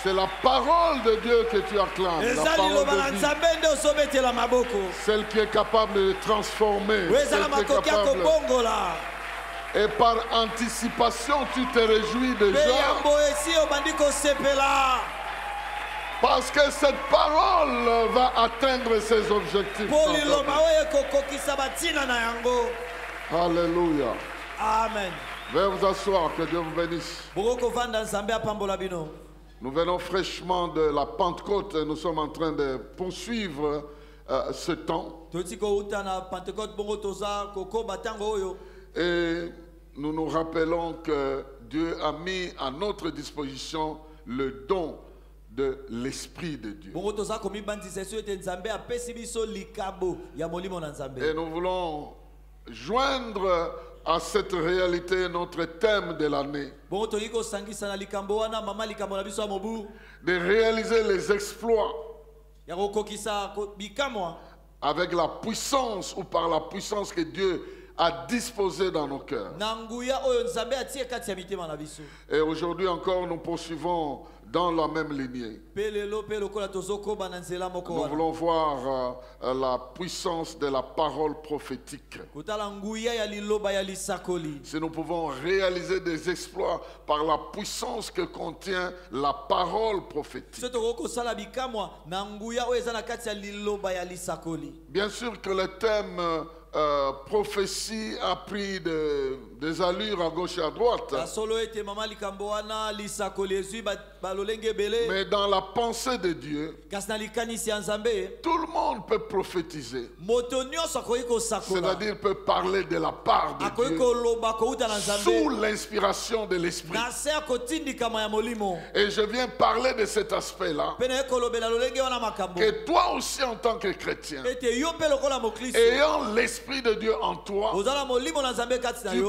C'est la parole de Dieu que tu acclames. La parole de vie. Celle qui est capable de transformer. Celle qui est capable. Et par anticipation, tu te réjouis déjà. Parce que cette parole va atteindre ses objectifs. Alléluia. Amen. Veuillez vous asseoir, que Dieu vous bénisse. Nous venons fraîchement de la Pentecôte et nous sommes en train de poursuivre ce temps. Et nous nous rappelons que Dieu a mis à notre disposition le don de l'Esprit de Dieu. Et nous voulons joindre à cette réalité notre thème de l'année. De réaliser les exploits avec la puissance ou par la puissance que Dieu a disposée dans nos cœurs. Et aujourd'hui encore, nous poursuivons dans la même lignée. Nous voulons voir la puissance de la parole prophétique. Si nous pouvons réaliser des exploits par la puissance que contient la parole prophétique. Bien sûr que le thème prophétie a pris des allures à gauche et à droite. Mais dans la pensée de Dieu, tout le monde peut prophétiser. C'est-à-dire peut parler de la part de Dieu sous l'inspiration de l'Esprit. Et je viens parler de cet aspect-là. Que toi aussi en tant que chrétien, ayant l'Esprit de Dieu en toi, tu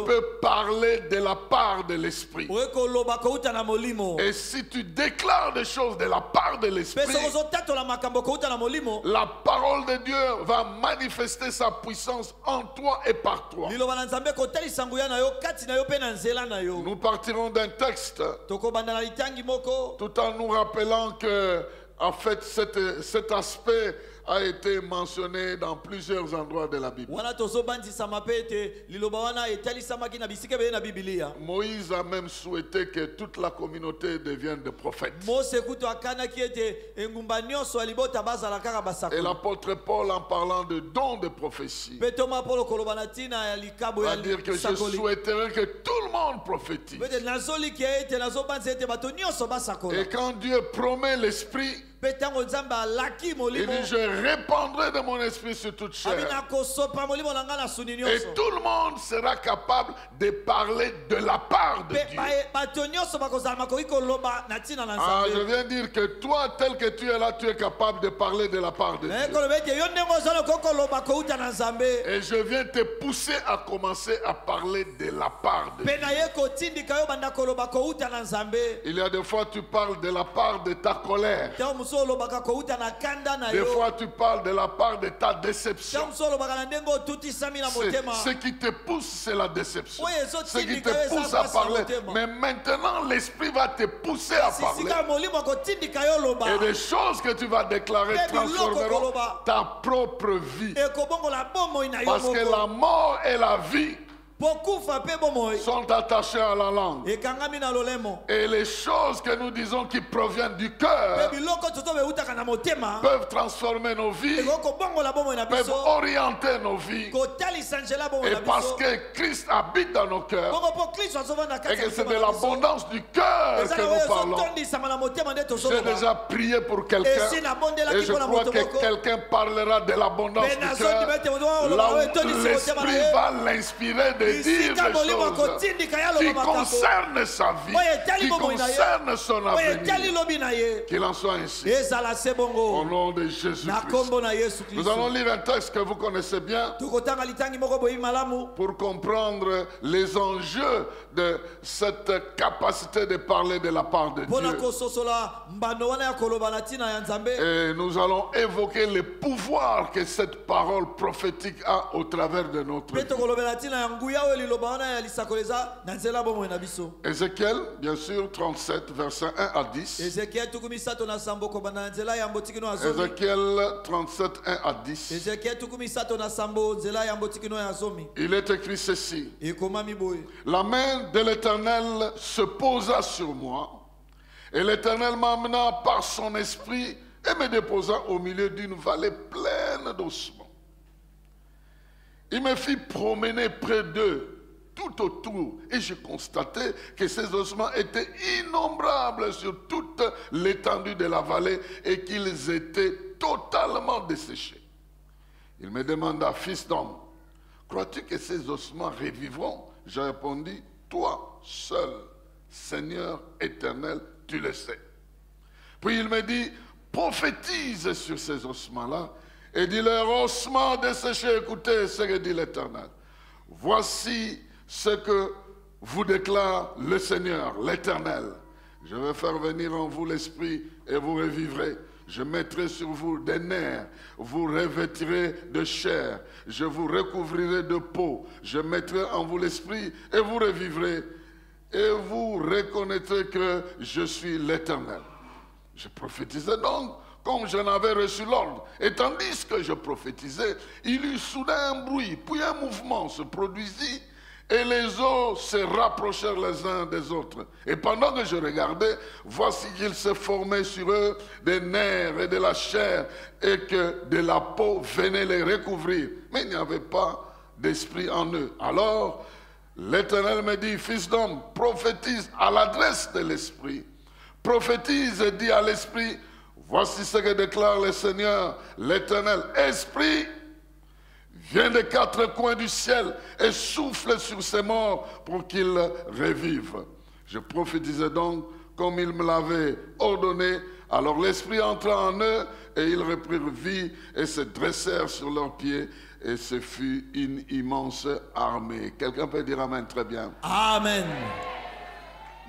peux parler de la part de l'Esprit. Et si tu déclares des choses de la part de l'Esprit, la parole de Dieu va manifester sa puissance en toi et par toi. Nous partirons d'un texte tout en nous rappelant que en fait cet aspect a été mentionné dans plusieurs endroits de la Bible. Moïse a même souhaité que toute la communauté devienne des prophètes. Et l'apôtre Paul, en parlant de dons de prophétie, va dire que je souhaiterais que tout le monde prophétise. Et quand Dieu promet l'esprit, il dit je répandrai de mon esprit sur toute chair. Et tout le monde sera capable de parler de la part de Dieu. Je viens dire que toi, tel que tu es là, tu es capable de parler de la part de Dieu. Et je viens te pousser à commencer à parler de la part de Dieu. Il y a des fois tu parles de la part de ta colère. Des fois tu parles de la part de ta déception. Ce qui te pousse, c'est la déception. Ce qui te pousse à parler. Mais maintenant l'esprit va te pousser à parler. Et des choses que tu vas déclarer transformeront ta propre vie. Parce que la mort et la vie sont attachés à la langue. Et les choses que nous disons qui proviennent du cœur peuvent transformer nos vies, peuvent orienter nos vies. Et parce que Christ habite dans nos cœurs et que c'est de l'abondance du cœur que nous parlons, j'ai déjà prié pour quelqu'un et je crois que quelqu'un parlera de l'abondance du cœur. Là où l'esprit va l'inspirer de dire des choses qui concernent sa vie, qui concernent son avenir. Qu'il en soit ainsi. Au nom de Jésus-Christ. Nous allons lire un texte que vous connaissez bien pour comprendre les enjeux de cette capacité de parler de la part de Dieu. Et nous allons évoquer le pouvoir que cette parole prophétique a au travers de notre vie. Ézéchiel, bien sûr, 37, versets 1 à 10. Ézéchiel 37, 1 à 10. Il est écrit ceci. La main de l'Éternel se posa sur moi, et l'Éternel m'amena par son esprit et me déposa au milieu d'une vallée pleine d'ossements. Il me fit promener près d'eux, tout autour, et je constatai que ces ossements étaient innombrables sur toute l'étendue de la vallée et qu'ils étaient totalement desséchés. Il me demanda, fils d'homme, crois-tu que ces ossements revivront? J'ai répondu, toi seul, Seigneur éternel, tu le sais. Puis il me dit, prophétise sur ces ossements-là et dis-leur, ossements desséchés, écoutez ce que dit l'Éternel. Voici ce que vous déclare le Seigneur, l'Éternel. Je vais faire venir en vous l'esprit et vous revivrez. Je mettrai sur vous des nerfs, vous revêtirez de chair, je vous recouvrirai de peau, je mettrai en vous l'esprit et vous revivrez, et vous reconnaîtrez que je suis l'Éternel. Je prophétisais donc comme je n'avais reçu l'ordre. Et tandis que je prophétisais, il y eut soudain un bruit, puis un mouvement se produisit, et les os se rapprochèrent les uns des autres. Et pendant que je regardais, voici qu'il se formait sur eux des nerfs et de la chair, et que de la peau venait les recouvrir. Mais il n'y avait pas d'esprit en eux. Alors, l'Éternel me dit, fils d'homme, prophétise à l'adresse de l'esprit. Prophétise et dis à l'esprit, voici ce que déclare le Seigneur, l'Éternel. Esprit, viens des quatre coins du ciel et souffle sur ces morts pour qu'ils revivent. Je prophétisais donc comme il me l'avait ordonné. Alors l'esprit entra en eux et ils reprirent vie et se dressèrent sur leurs pieds. Et ce fut une immense armée. Quelqu'un peut dire amen très bien. Amen.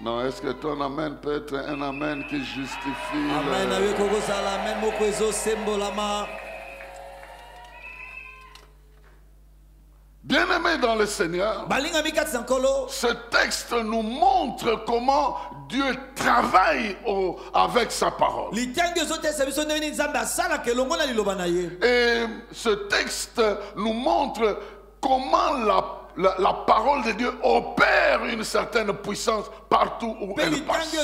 Non, est-ce que ton amen peut être un amen qui justifie amen. Bien-aimés dans le Seigneur, ce texte nous montre comment Dieu travaille avec sa parole. Et ce texte nous montre comment la parole de Dieu opère une certaine puissance partout où elle passe.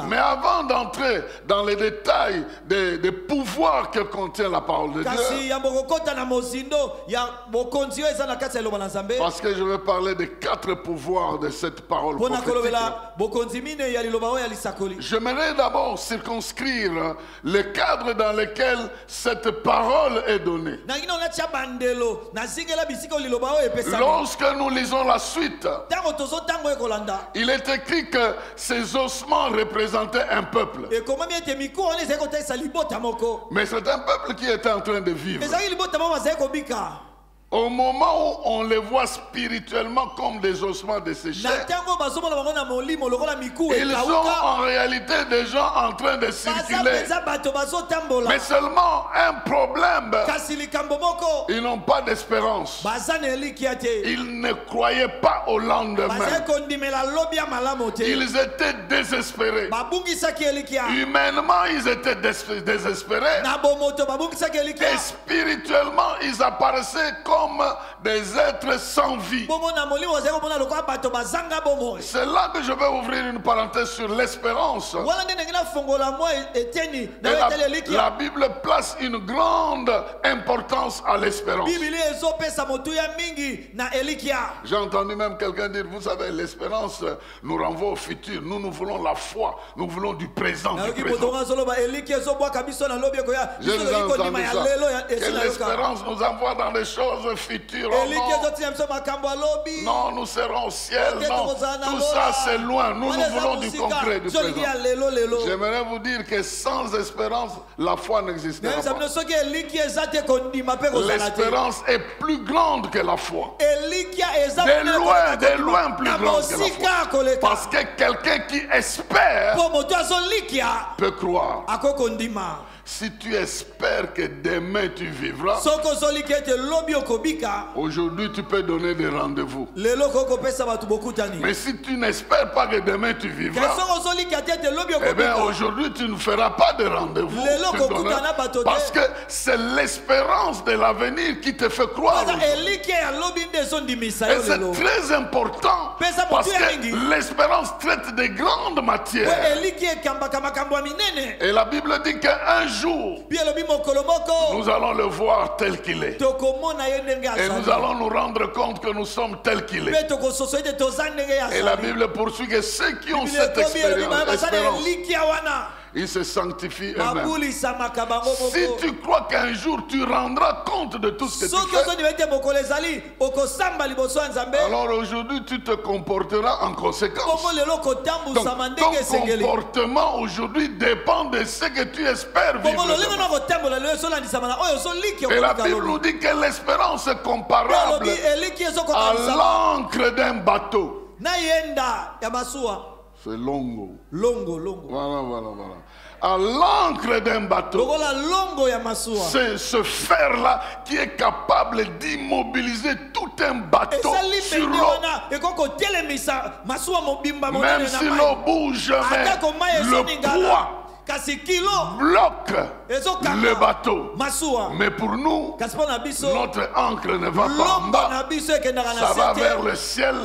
Mais avant d'entrer dans les détails des pouvoirs que contient la parole de Dieu, parce que je vais parler des 4 pouvoirs de cette parole prophétique, j'aimerais d'abord circonscrire le cadre dans lequel cette parole est donnée. Lorsque nous lisons la suite, il est écrit que ces ossements représentaient un peuple. Mais c'est un peuple qui était en train de vivre. Au moment où on les voit spirituellement comme des ossements desséchés, ils sont en réalité des gens en train de circuler. Mais seulement un problème, ils n'ont pas d'espérance. Ils ne croyaient pas au lendemain. Ils étaient désespérés. Humainement, ils étaient désespérés. Et spirituellement, ils apparaissaient comme des êtres sans vie. C'est là que je vais ouvrir une parenthèse sur l'espérance. La Bible place une grande importance à l'espérance. J'ai entendu même quelqu'un dire, vous savez, l'espérance nous renvoie au futur. Nous voulons la foi, nous voulons du présent. Je les ai entendu ça. Que l'espérance nous envoie dans les choses futures. Oh non, nous serons au ciel. Non, tout ça c'est loin. Nous voulons du concret, du présent. J'aimerais vous dire que sans espérance, la foi n'existera pas. L'espérance est plus grande que la foi. De loin plus grande que la foi. Parce que quelqu'un qui espère peut croire. Si tu espères que demain tu vivras, aujourd'hui tu peux donner des rendez-vous. Mais si tu n'espères pas que demain tu vivras, eh bien aujourd'hui tu ne feras pas de rendez-vous. Parce que c'est l'espérance de l'avenir qui te fait croire. Et c'est très important parce que l'espérance traite de grandes matières. Et la Bible dit qu'un jour, nous allons le voir tel qu'il est. Et nous allons nous rendre compte que nous sommes tels qu'il est. Et la Bible poursuit que ceux qui ont cette espérance, ils se sanctifient eux-mêmes. Si tu crois qu'un jour tu rendras compte de tout ce que tu fais, alors aujourd'hui tu te comporteras en conséquence. Donc ton comportement aujourd'hui dépend de ce que tu espères vivre. Et la Bible nous dit que l'espérance est comparable à l'ancre d'un bateau. C'est longo. Voilà. À l'ancre d'un bateau. C'est ce fer-là qui est capable d'immobiliser tout un bateau sur l'eau. Même si l'eau bouge, mais le poids bloque le bateau. Mais pour nous, notre ancre ne va pas en bas. Ça va vers le ciel,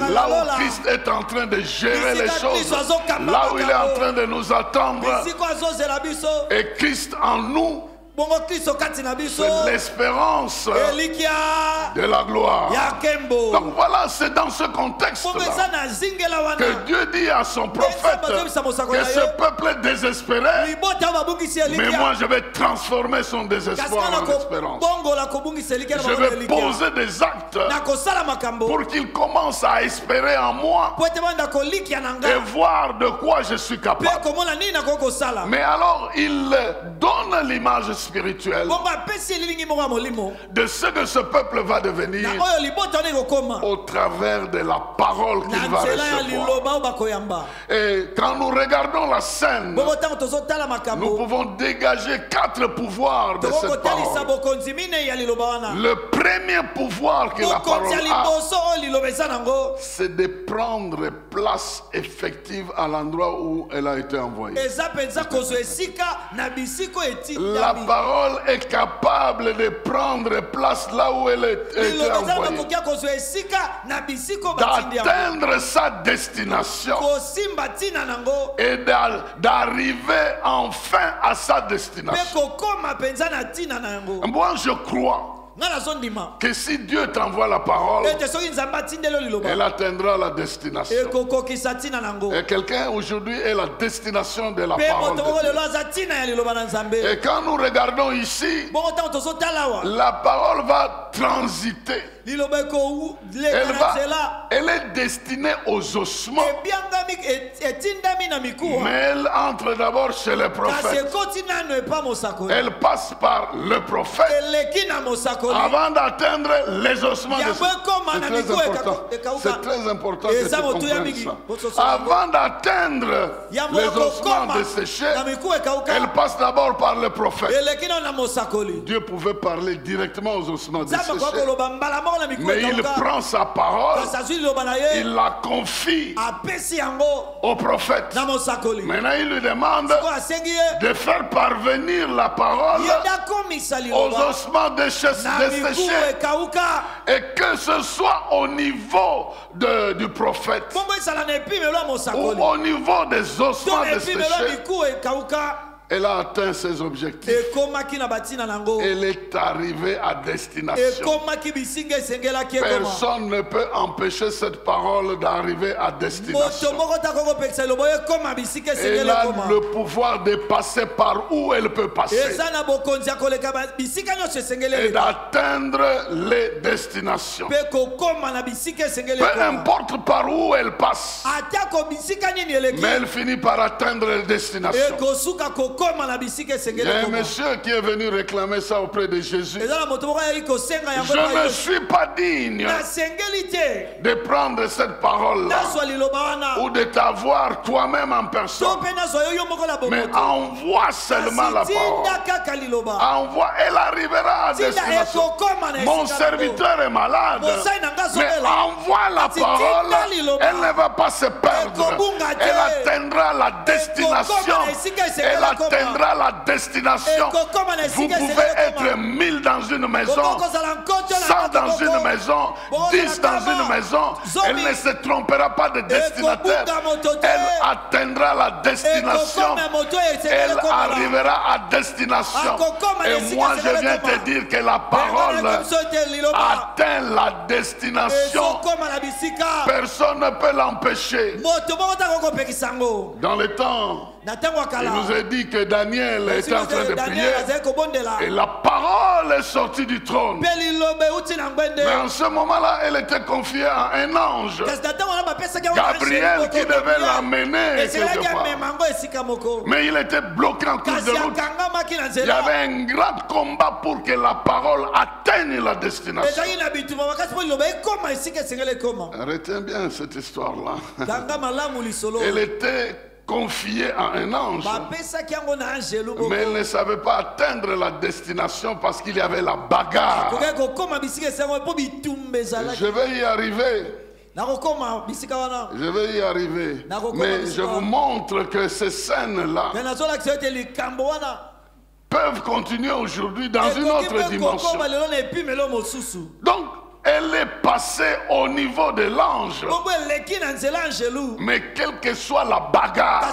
là où Christ est en train de gérer les choses, là où il est en train de nous attendre. Et Christ en nous, c'est l'espérance de la gloire. Donc voilà, c'est dans ce contexte-là que Dieu dit à son prophète que ce peuple est désespéré, mais moi je vais transformer son désespoir en espérance. Je vais poser des actes pour qu'il commence à espérer en moi et voir de quoi je suis capable. Mais alors il donne l'image spirituel de ce que ce peuple va devenir au travers de la parole qu'il va recevoir. Et quand nous regardons la scène, nous pouvons dégager 4 pouvoirs de cette parole. Le premier pouvoir que la parole a, c'est de prendre place effective à l'endroit où elle a été envoyée. La parole est capable de prendre place là où elle est envoyée, d'atteindre sa destination et d'arriver enfin à sa destination. Moi je crois que si Dieu t'envoie la parole, elle atteindra la destination. Et quelqu'un aujourd'hui est la destination de la parole de Dieu. Et quand nous regardons ici, la parole va transiter. Elle est destinée aux ossements, mais elle entre d'abord chez le prophète. Elle passe par le prophète avant d'atteindre les ossements de C'est très important que tu comprennes ça. Avant d'atteindre les ossements desséchés, elle passe d'abord par le prophète. Dieu pouvait parler directement aux ossements desséchés, mais il prend sa parole, il la confie au prophète. Maintenant il lui demande de faire parvenir la parole aux ossements desséchés, et que ce soit au niveau du prophète ou au niveau des ossements desséchés. Elle a atteint ses objectifs. Elle est arrivée à destination. Personne ne peut empêcher cette parole d'arriver à destination. Elle a le pouvoir de passer par où elle peut passer et d'atteindre les destinations. Peu importe par où elle passe, mais elle finit par atteindre les destinations. Il y a un monsieur qui est venu réclamer ça auprès de Jésus. Je ne suis pas digne de prendre cette parole-là ou de t'avoir toi-même en personne. Mais envoie seulement la parole. Envoie, elle arrivera à destination. Mon serviteur est malade, mais envoie la parole, elle ne va pas se perdre. Elle atteindra la destination. Elle atteindra la destination. Vous pouvez être 1000 dans une maison, 100 dans une maison, 10 dans une maison. Elle ne se trompera pas de destinataire. Elle atteindra la destination. Elle arrivera à destination. Et moi je viens te dire que la parole atteint la destination. Personne ne peut l'empêcher. Dans le temps, il nous a dit que Daniel était en train de prier et la parole est sortie du trône. Mais en ce moment-là, elle était confiée à un ange, Gabriel, qui devait l'amener quelque part. Mais il était bloqué en cours de route. Il y avait un grand combat pour que la parole atteigne la destination. Retiens bien cette histoire-là. Elle était confiée à un ange, mais elle ne savait pas atteindre la destination parce qu'il y avait la bagarre. Je vais y arriver. Je vais y arriver. Mais je vous montre que ces scènes-là peuvent continuer aujourd'hui dans une autre dimension. Donc, elle est passée au niveau de l'ange. Mais quelle que soit la bagarre,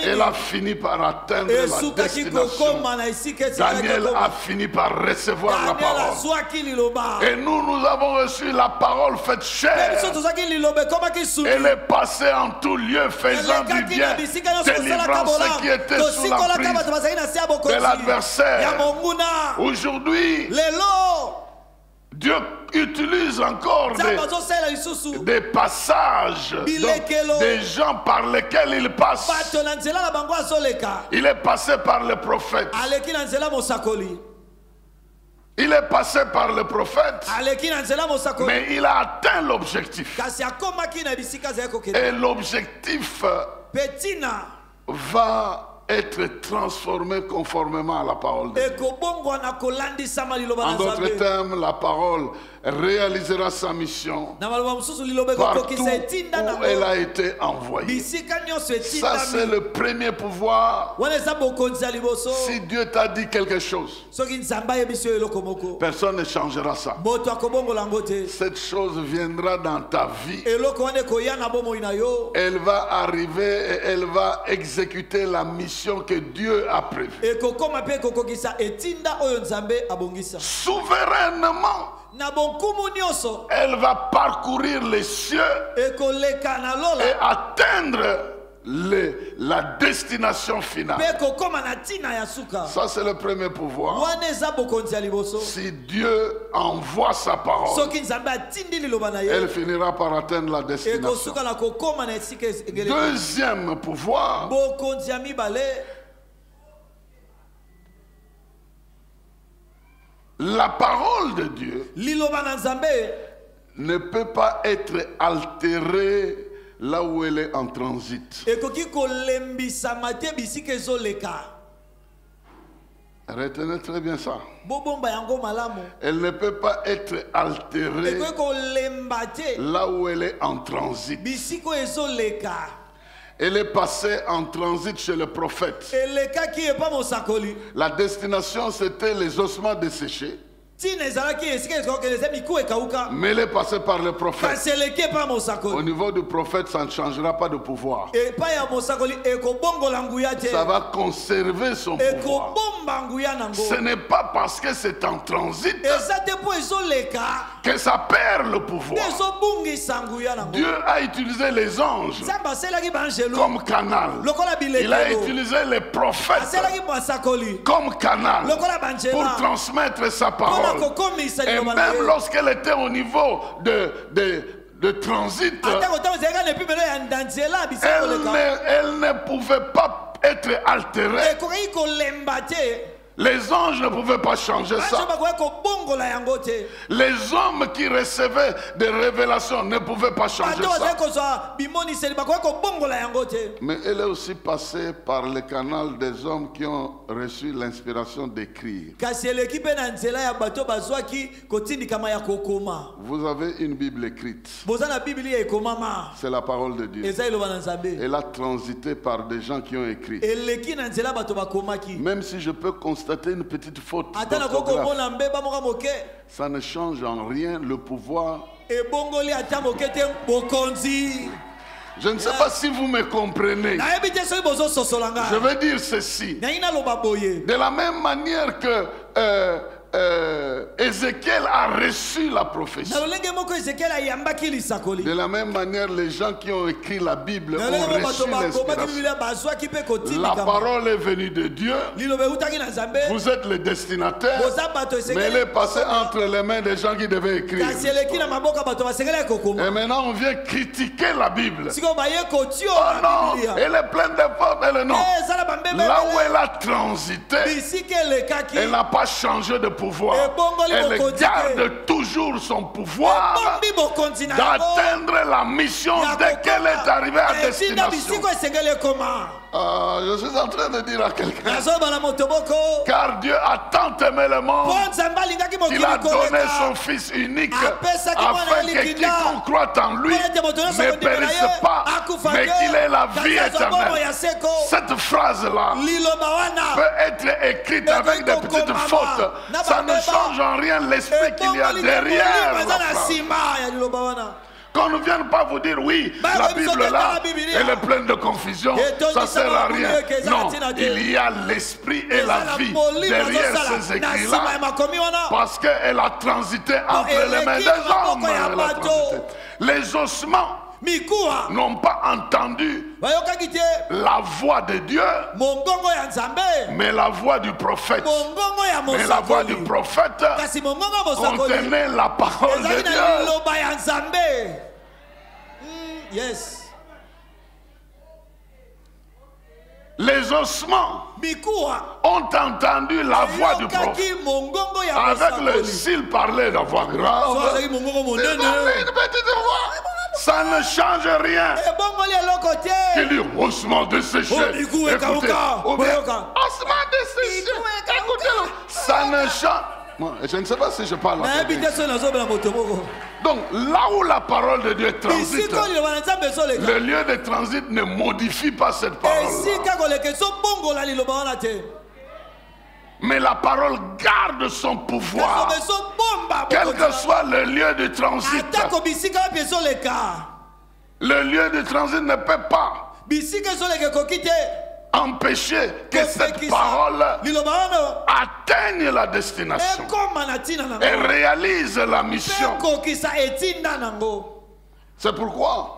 elle a fini par atteindre la destination. Daniel a fini par recevoir la parole. Et nous avons reçu la parole faite chair. Elle est passée en tout lieu faisant du bien, délivrant ceux qui étaient sous l'emprise de l'adversaire. Aujourd'hui, Dieu utilise encore des passages, des gens par lesquels il passe. Il est passé par le prophète. Il est passé par le prophète, mais il a atteint l'objectif. Et l'objectif va être transformé conformément à la parole de Dieu. En d'autres termes, la parole réalisera sa mission partout où elle a été envoyée. Ça, c'est le premier pouvoir. Si Dieu t'a dit quelque chose, personne ne changera ça. Cette chose viendra dans ta vie. Elle va arriver et elle va exécuter la mission que Dieu a prévue. Souverainement, elle va parcourir les cieux et atteindre la destination finale. Ça, c'est le premier pouvoir. Si Dieu envoie sa parole, elle finira par atteindre la destination. Deuxième pouvoir, la parole de Dieu ne peut pas être altérée là où elle est en transit. Retenez très bien ça. Elle ne peut pas être altérée là où elle est en transit. Elle est passée en transit chez le prophète. La destination, c'était les ossements desséchés. Mais elle est passée par le prophète. Au niveau du prophète, ça ne changera pas de pouvoir. Ça va conserver son pouvoir. Ce n'est pas parce que c'est en transit que ça perd le pouvoir. Dieu a utilisé les anges comme canal. Il a utilisé les prophètes comme canal pour transmettre sa parole. Et même lorsqu'elle était au niveau de transit, elle ne pouvait pas être altéré. Les anges ne pouvaient pas changer ça. Les hommes qui recevaient des révélations ne pouvaient pas changer ça. Mais elle est aussi passée par le canal des hommes qui ont reçu l'inspiration d'écrire. Vous avez une Bible écrite. C'est la parole de Dieu. Elle a transité par des gens qui ont écrit. Même si je peux constater une petite faute d'orthographe, ça ne change en rien le pouvoir. Je ne sais pas si vous me comprenez. Je veux dire ceci. De la même manière que Ézéchiel a reçu la prophétie. De la même manière, les gens qui ont écrit la Bible ont reçu l'inspiration. La parole est venue de Dieu. Vous êtes le destinataire, mais elle est passée entre les mains des gens qui devaient écrire. Et maintenant, on vient critiquer la Bible. Oh non, elle est pleine de fautes. Elle est non. Là où elle a transité, elle n'a pas changé de pouvoir. Elle garde toujours son pouvoir d'atteindre la mission dès qu'elle est arrivée à destination. Je suis en train de dire à quelqu'un, car Dieu a tant aimé le monde qu'il a donné son Fils unique afin que quiconque croit en lui ne périsse pas, mais qu'il ait la vie éternelle. Cette phrase-là peut être écrite avec des petites fautes. Ça ne change en rien l'esprit qu'il y a derrière la phrase. Qu'on ne vienne pas vous dire oui, la Bible là, elle est pleine de confusion, ça ne sert à rien. Non, il y a l'esprit et la vie derrière ces écrits-là, parce qu'elle a transité entre les mains des hommes. Les ossements n'ont pas entendu la voix de Dieu, mais la voix du prophète. Mais la voix du prophète contenait la parole de Dieu. Yes. Les ossements ont entendu la voix du prophète. Avec le s'il parlait de voix grave, ça ne change rien. Il dit ossements desséchés. Écoutez, ossements desséchés. Écoutez, ça ne change. Moi, je ne sais pas si je parle. Donc, là où la parole de Dieu transite, le lieu de transit ne modifie pas cette parole. Mais la parole garde son pouvoir, quel que soit le lieu de transit. Le lieu de transit ne peut pas empêcher que cette parole atteigne la destination et réalise la mission. C'est pourquoi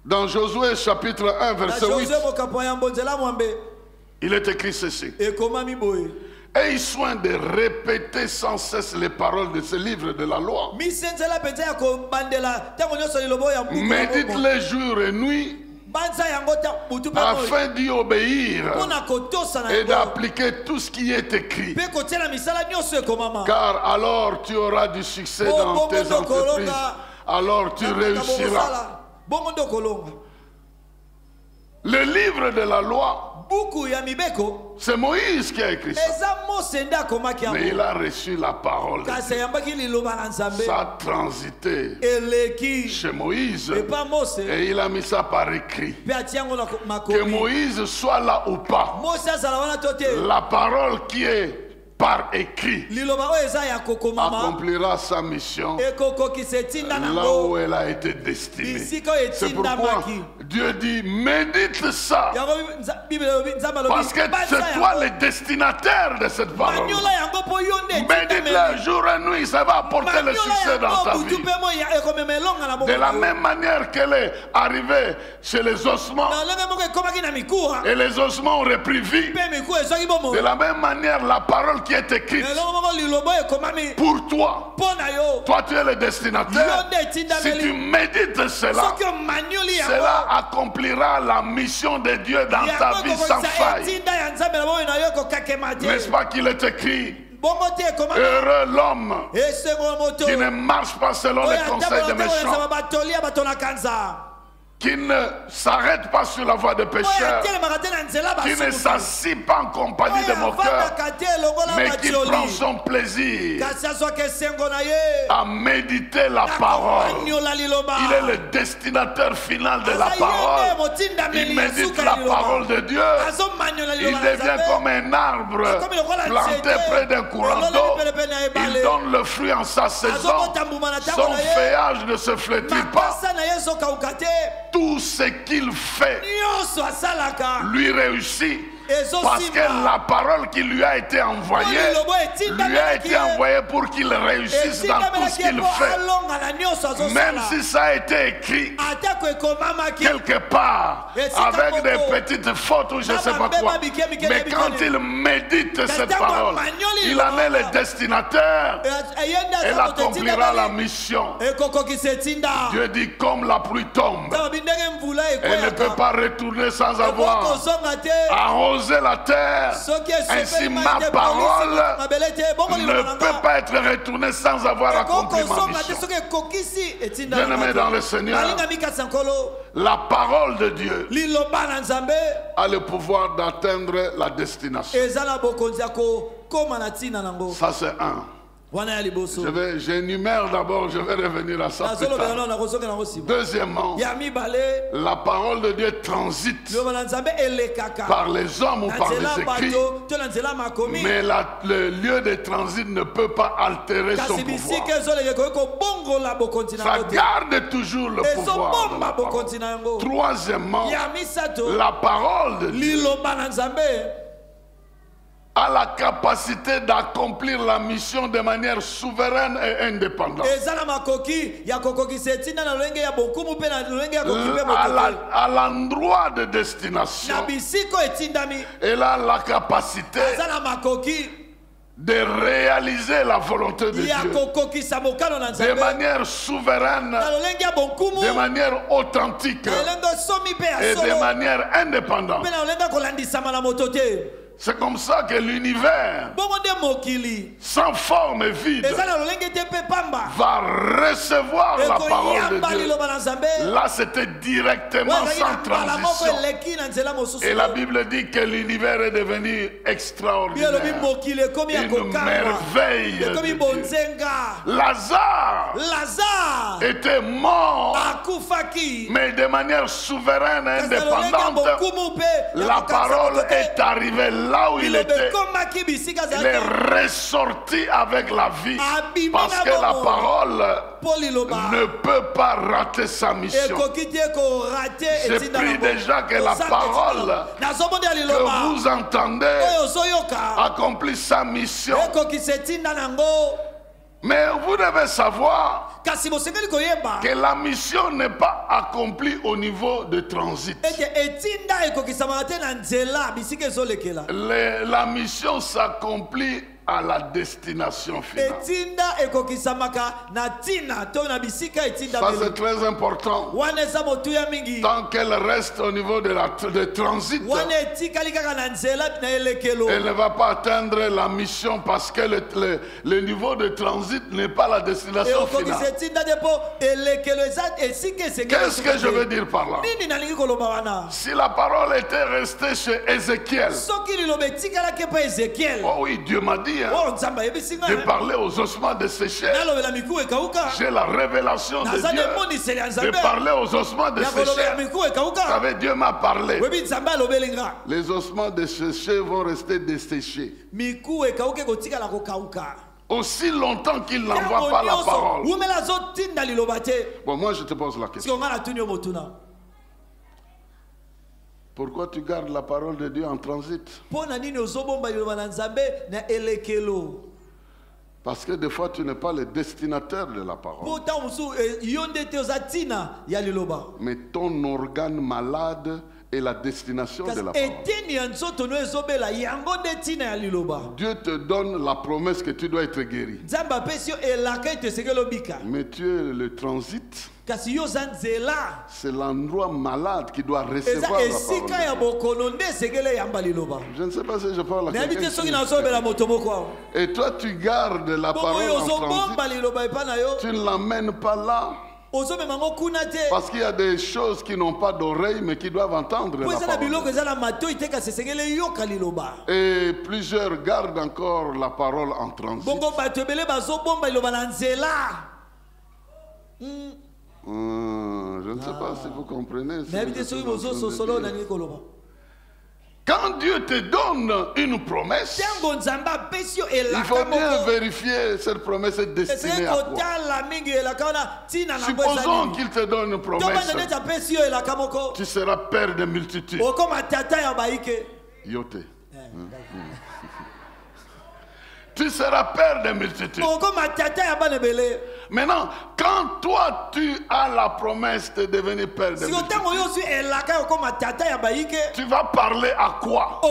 dans Josué chapitre 1 verset 8, il est écrit ceci: Aie soin de répéter sans cesse les paroles de ce livre de la loi. Médite-les jour et nuit afin d'y obéir et d'appliquer tout ce qui est écrit. Car alors tu auras du succès dans tes entreprises. Alors tu réussiras. Le livre de la loi, c'est Moïse qui a écrit ça. Mais il a reçu la parole. Ça a transité chez Moïse et il a mis ça par écrit. Que Moïse soit là ou pas, la parole qui est par écrit accomplira sa mission là où elle a été destinée. C'est pourquoi Dieu dit médite ça, parce que c'est toi le destinataire de cette parole. Médite-la jour et nuit, ça va apporter le succès dans ta vie. De la même manière qu'elle est arrivée chez les ossements et les ossements ont repris vie, de la même manière la parole qui est écrite pour toi. Toi, tu es le destinataire. Si tu médites cela, cela accomplira la mission de Dieu dans ta vie sans faille. N'est-ce pas qu'il est écrit? Heureux l'homme qui ne marche pas selon les conseils des méchants, qui ne s'arrête pas sur la voie des pécheurs, qui ne s'assied pas en compagnie de moqueurs, mais qui prend son plaisir à méditer la parole. Il est le destinataire final de la parole. Il médite la parole de Dieu. Il devient comme un arbre planté près d'un courant d'eau. Il donne le fruit en sa saison. Son feuillage ne se flétrit pas. Tout ce qu'il fait lui réussit. Parce que la parole qui lui a été envoyée lui a été envoyée pour qu'il réussisse dans tout ce qu'il fait. Même si ça a été écrit quelque part avec des petites fautes ou je ne sais pas quoi. Mais quand il médite cette parole, il en est le destinataire. Elle accomplira la mission. Dieu dit comme la pluie tombe, elle ne peut pas retourner sans avoir arrosé la terre. Ainsi ma parole ne peut pas être retournée sans avoir accompli ma mission. Bien-aimé dans le Seigneur, la parole de Dieu a le pouvoir d'atteindre la destination. Ça c'est un. J'énumère d'abord, je vais revenir à ça plus tard. Deuxièmement, la parole de Dieu transite par les hommes ou par les écrits, mais le lieu de transit ne peut pas altérer son pouvoir. Ça garde toujours le pouvoir de la parole. Troisièmement, la parole de Dieu a la capacité d'accomplir la mission de manière souveraine et indépendante. À l'endroit de destination, elle a la capacité de réaliser la volonté de Dieu de manière souveraine, de manière authentique et de manière indépendante. C'est comme ça que l'univers, sans forme et vide, va recevoir la parole de Dieu. Là, c'était directement sans transition. Et la Bible dit que l'univers est devenu extraordinaire. Une merveille de Dieu. Lazare était mort, mais de manière souveraine et indépendante, la parole est arrivée là où il était. Il est ressorti avec la vie parce que la parole ne peut pas rater sa mission. Je prie déjà que la parole que vous entendez accomplit sa mission. Mais vous devez savoir que la mission n'est pas accomplie au niveau de transit. La mission s'accomplit à la destination finale. Ça c'est très important. Tant qu'elle reste au niveau de transit, elle ne va pas atteindre la mission parce que le niveau de transit n'est pas la destination finale. Qu'est-ce que je veux dire par là? Si la parole était restée chez Ézéchiel, oh oui, Dieu m'a dit de parler aux ossements desséchés. J'ai la révélation de Dieu de parler aux ossements desséchés. Vous savez, Dieu m'a parlé. Les ossements desséchés vont rester desséchés aussi longtemps qu'il n'envoie pas la parole. Bon, moi je te pose la question. Pourquoi tu gardes la parole de Dieu en transit? Parce que des fois tu n'es pas le destinataire de la parole. Mais ton organe malade et la destination de la parole. Dieu te donne la promesse que tu dois être guéri. Mais tu es le transit. C'est l'endroit malade qui doit recevoir la parole. Je ne sais pas si je parle à quelqu'un. Et toi, tu gardes la parole en transit. Tu ne l'amènes pas là. Parce qu'il y a des choses qui n'ont pas d'oreille mais qui doivent entendre la parole. Et plusieurs gardent encore la parole en transit. Je ne sais pas si vous comprenez. Quand Dieu te donne une promesse, il faut bien vérifier cette promesse est destinée à quoi. Supposons qu'il te donne une promesse. Tu seras père de multitudes. Yote. Tu seras père de multitudes. Maintenant, quand toi tu as la promesse de devenir père de multitudes, tu vas parler à quoi?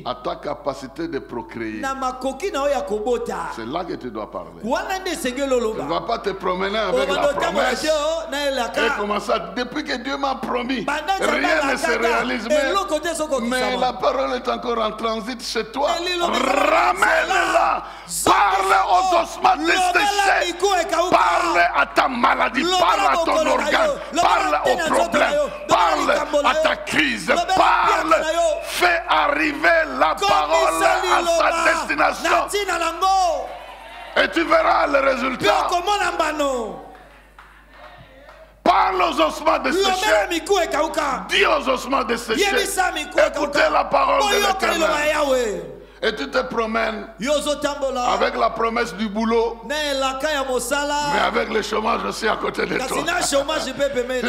À ta capacité de procréer. C'est là que tu dois parler. Tu ne vas pas te promener avec la promesse et commencer à, depuis que Dieu m'a promis, rien ne se réalise. Mais la parole est encore en transit chez toi. Ramène-la. Parle aux ossements desséchés. Parle à ta maladie, parle à ton organe, parle au problème, parle à ta crise, parle, fais arriver la parole à sa destination. Et tu verras le résultat. Parle aux ossements desséchés. Dis aux ossements desséchés. Écoutez la parole de l'Éternel. Et tu te promènes avec la promesse du boulot, mais avec le chômage aussi à côté de toi. Tu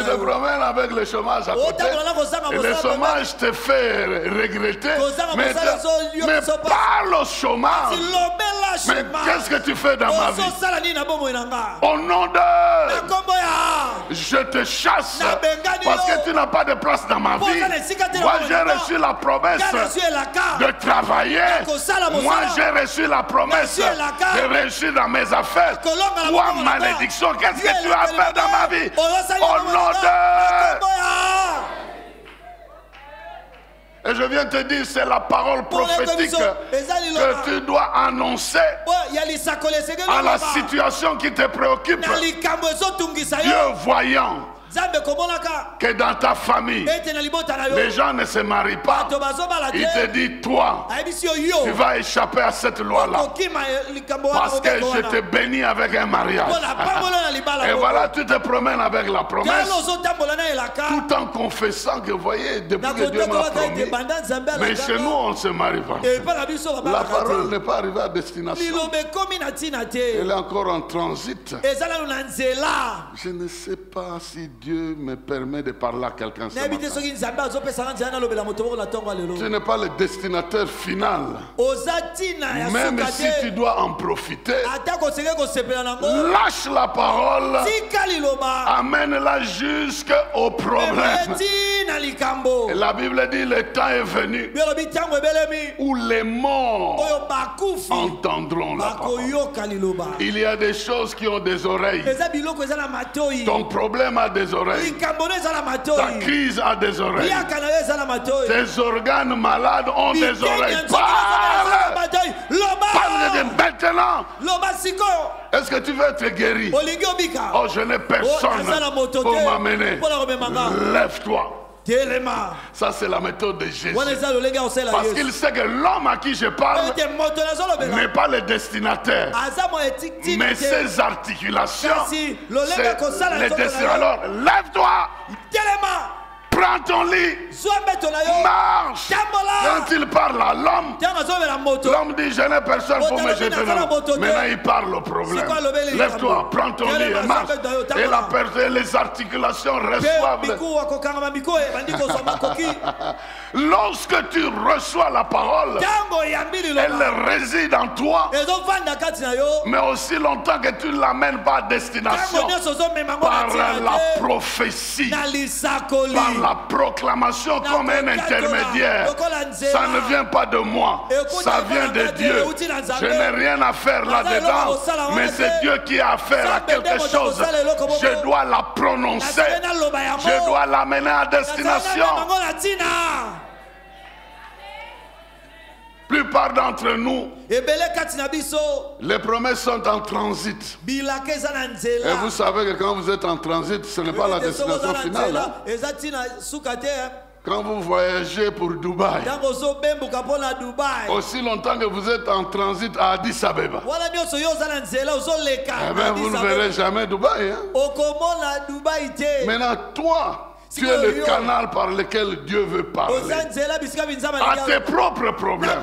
te promènes avec le chômage à côté. Et le chômage te fait regretter. Mais parle au chômage. Mais qu'est-ce que tu fais dans ma vie? Au nom de... Je te chasse parce que tu n'as pas de place dans ma vie. Moi j'ai reçu la promesse de travailler. Moi j'ai reçu la promesse de réussir dans mes affaires. Toi malédiction, qu'est-ce que tu as fait dans ma vie? Au nom de... Et je viens te dire, c'est la parole prophétique que tu dois annoncer à la situation qui te préoccupe. Dieu voyant que dans ta famille, les gens ne se marient pas, il te dit, toi, tu vas échapper à cette loi-là. Parce que je te bénis avec un mariage. Et voilà, tu te promènes avec la promesse, tout en confessant que, vous voyez, depuis que Dieu m'a promis, mais chez nous, on ne se marie pas. La parole n'est pas arrivée à destination. Elle est encore en transit. Je ne sais pas si Dieu me permet de parler à quelqu'un ce matin. Tu n'es pas le destinataire final. Même si tu dois en profiter, lâche la parole, amène-la jusqu'au problème. Et la Bible dit, le temps est venu où les morts entendront la parole. Il y a des choses qui ont des oreilles. Ton problème a des oreilles. Ta crise a des oreilles. Tes organes malades ont des oreilles. Parle de maintenant. Est-ce que tu veux être guéri? Oh, je n'ai personne pour m'amener. Lève-toi. Ça c'est la méthode de Jésus. Parce qu'il sait que l'homme à qui je parle n'est pas le destinataire, mais ses articulations, c'est le destinataire. Alors lève-toi, prends ton lit, marche. Quand il parle à l'homme, l'homme dit je n'ai personne pour me jeter dans l'eau. Maintenant il parle au problème. Lève-toi, prends ton lit et marche. Et la personne, les articulations reçoivent. Lorsque tu reçois la parole, elle réside en toi. Mais aussi longtemps que tu ne l'amènes pas à destination, par la prophétie, par la la proclamation comme un intermédiaire, ça ne vient pas de moi, ça vient de Dieu. Je n'ai rien à faire là-dedans, mais c'est Dieu qui a affaire à quelque chose. Je dois la prononcer, je dois l'amener à destination. La plupart d'entre nous, les promesses sont en transit. Et vous savez que quand vous êtes en transit, ce n'est pas la destination finale. Quand vous voyagez pour Dubaï, aussi longtemps que vous êtes en transit à Addis Abeba, eh bien, vous ne verrez jamais Dubaï. Maintenant, toi, tu es le canal par lequel Dieu veut parler à tes propres problèmes.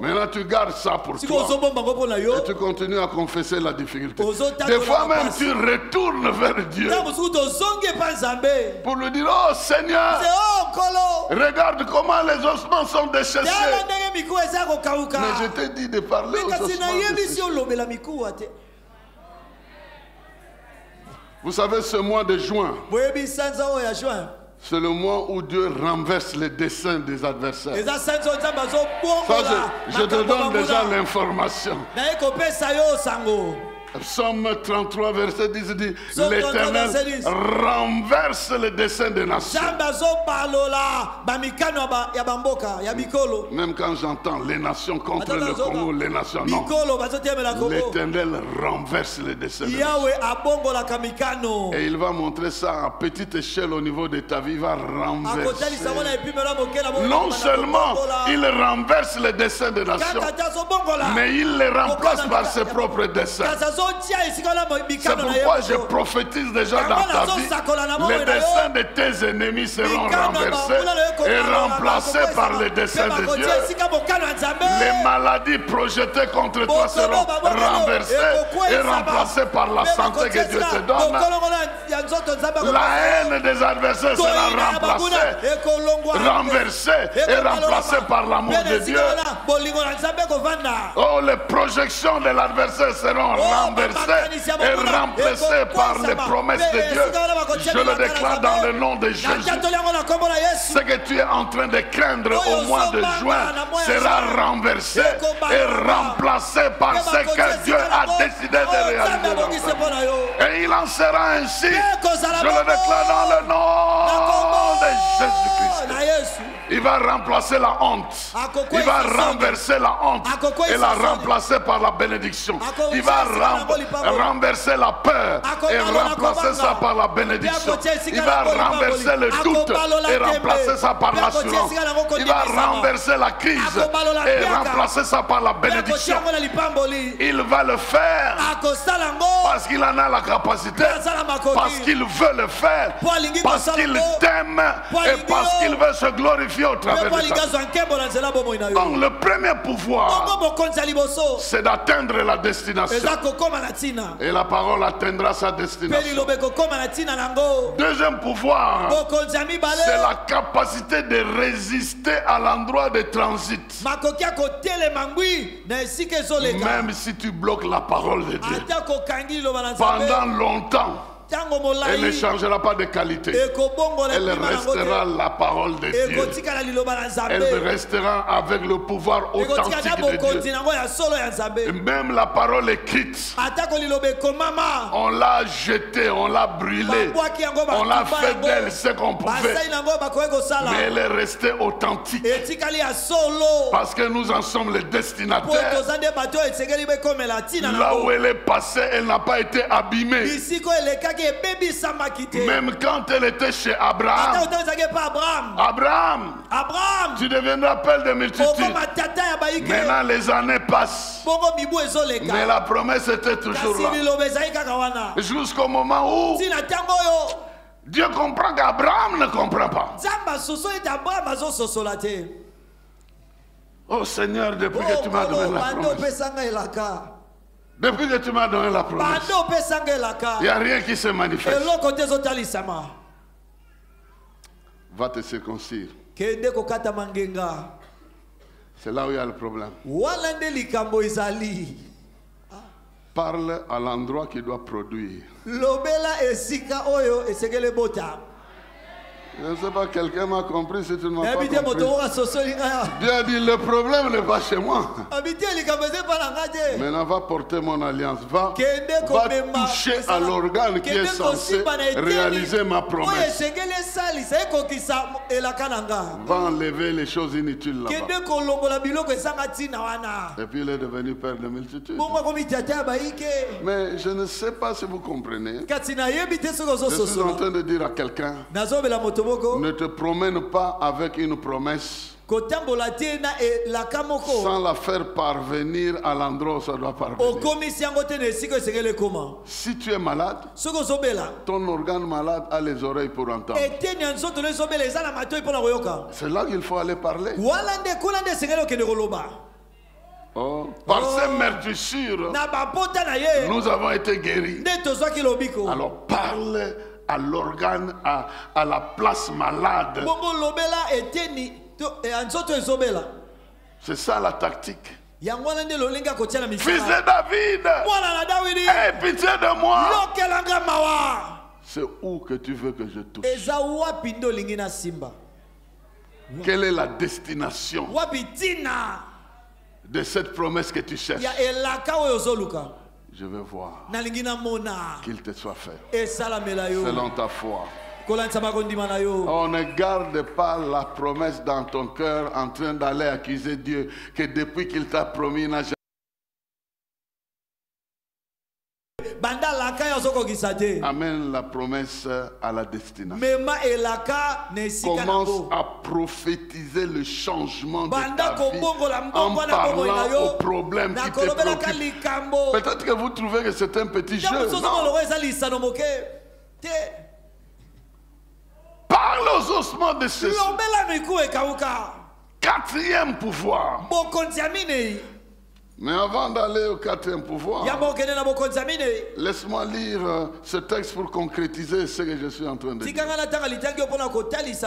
Maintenant, tu gardes ça pour toi et tu continues à confesser la difficulté. Des fois même, tu retournes vers Dieu pour lui dire: oh Seigneur, regarde comment les ossements sont desséchés. Mais je t'ai dit de parler aux ossements desséchés. Vous savez, ce mois de juin, c'est le mois où Dieu renverse les desseins des adversaires. Ça, je te donne déjà l'information. Psaume 33, verset 10 dit: l'Éternel renverse les desseins des nations. Même quand j'entends les nations contre le Congo, les nations, non. L'Éternel renverse les desseins des nations. Et il va montrer ça à petite échelle au niveau de ta vie. Il va renverser. Non seulement il renverse les desseins des nations, mais il les remplace par ses propres desseins. C'est pourquoi je prophétise déjà dans ta vie: les desseins de tes ennemis seront renversés et remplacés par les desseins de Dieu. Les maladies projetées contre toi seront renversées et remplacées par la santé que Dieu te donne. La haine des adversaires sera renversée et remplacée par l'amour de Dieu. Oh, les projections de l'adversaire seront renversées et remplacées par les promesses de Dieu. Je le déclare dans le nom de Jésus. Ce que tu es en train de craindre au mois de juin sera renversé et remplacé par ce que Dieu a décidé de réaliser. Et il en sera ainsi. Je le déclare dans le nom de Jésus-Christ. Il va remplacer la honte. Il va renverser la honte et la remplacer par la bénédiction. Il va renverser la peur et remplacer ça par la bénédiction. Il va renverser le doute et remplacer ça par l'assurance. Il va renverser la crise et remplacer ça par la bénédiction. Il va le faire parce qu'il en a la capacité, parce qu'il veut le faire, parce qu'il t'aime et parce qu'il veut se glorifier au travers de ça. Donc le premier pouvoir, c'est d'atteindre la destination. Et la parole atteindra sa destination. Deuxième pouvoir, c'est la capacité de résister à l'endroit de transit. Même si tu bloques la parole de Dieu pendant longtemps, elle ne changera pas de qualité. Elle restera la parole de Dieu. Elle restera avec le pouvoir authentique de Dieu. Et même la parole écrite, on l'a jetée, on l'a brûlée, on l'a fait d'elle ce qu'on pouvait. Mais elle est restée authentique. Parce que nous en sommes les destinataires. Là où elle est passée, elle n'a pas été abîmée. Même quand elle était chez Abraham, tu deviendras père de multitudes. Maintenant les années passent, mais la promesse était toujours là. Jusqu'au moment où Dieu comprend qu'Abraham ne comprend pas. Oh Seigneur, depuis que tu m'as donné la promesse, depuis que tu m'as donné la promesse, il n'y a rien qui se manifeste. Va te circoncire. C'est là où il y a le problème. Parle à l'endroit qui doit produire. Je ne sais pas, quelqu'un m'a compris si tu ne m'as pas compris. Dieu a dit, le problème n'est pas chez moi. Maintenant, va porter mon alliance. Va toucher à l'organe qui est censé réaliser ma promesse. Va enlever les choses inutiles là-bas. Et puis il est devenu père de multitudes. Mais je ne sais pas si vous comprenez. Je suis en train de dire à quelqu'un, ne te promène pas avec une promesse sans la faire parvenir à l'endroit où ça doit parvenir. Si tu es malade, ton organe malade a les oreilles pour entendre. C'est là qu'il faut aller parler. Oh, par ces meurtrissures, nous avons été guéris. Alors parle à l'organe, à la place malade. C'est ça la tactique. Fils de David, aie pitié de moi. C'est où que tu veux que je touche? Quelle est la destination de cette promesse que tu cherches? Je veux voir qu'il te soit fait selon ta foi. On ne garde pas la promesse dans ton cœur en train d'aller accuser Dieu que depuis qu'il t'a promis, il n'a jamais. Amène la promesse à la destination. Commence à prophétiser le changement de ta vie en parlant aux problèmes qui te préoccupent. Peut-être que vous trouvez que c'est un petit jeu. Non. Parle aux ossements de ceux-ci. Quatrième pouvoir. Mais avant d'aller au quatrième pouvoir, laisse-moi lire ce texte pour concrétiser ce que je suis en train de dire.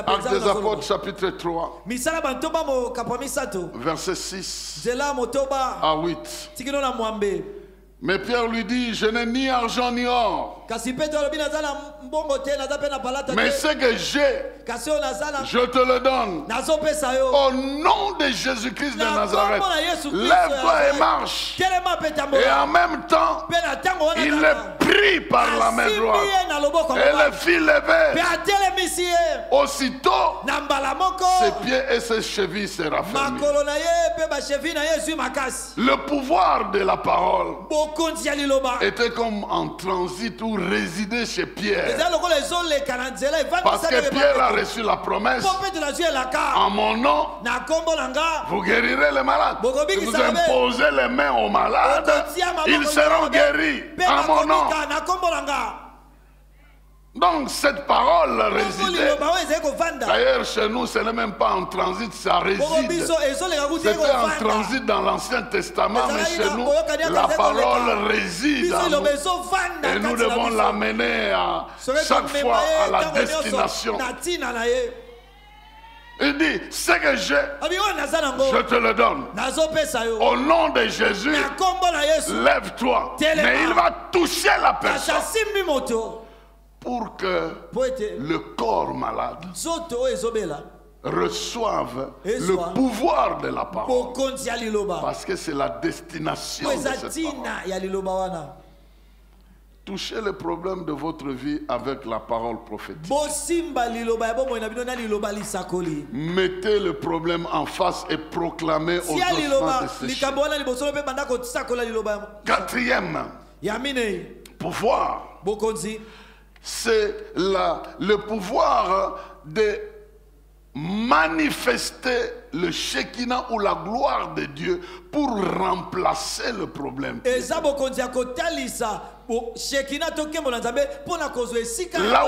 Actes des Apôtres, chapitre 3, verset 6 à 8. Mais Pierre lui dit, je n'ai ni argent ni or. Mais ce que j'ai, je te le donne. Au nom de Jésus-Christ de Nazareth, lève-toi et marche. Et en même temps, il le prit par la main droite et le fit lever. Aussitôt, ses pieds et ses chevilles se raffermirent. Le pouvoir de la parole était comme en transit ou résidait chez Pierre. Parce que Pierre a reçu la promesse. En mon nom, vous guérirez les malades. Vous imposez les mains aux malades, ils seront guéris. En mon nom. Donc cette parole résidait. D'ailleurs chez nous ce n'est même pas en transit, ça réside. C'était en transit dans l'Ancien Testament, mais chez nous la parole réside en nous. Et nous devons l'amener à chaque fois à la destination. Il dit, ce que j'ai, je te le donne. Au nom de Jésus, lève-toi. Mais il va toucher la personne pour que le corps malade reçoive le pouvoir de la parole. Parce que c'est la destination de cette parole. Touchez le problème de votre vie avec la parole prophétique. Mettez le problème en face et proclamez aux ossements de sécher. Quatrième pouvoir, c'est le pouvoir de manifester le Shekinah ou la gloire de Dieu pour remplacer le problème. Là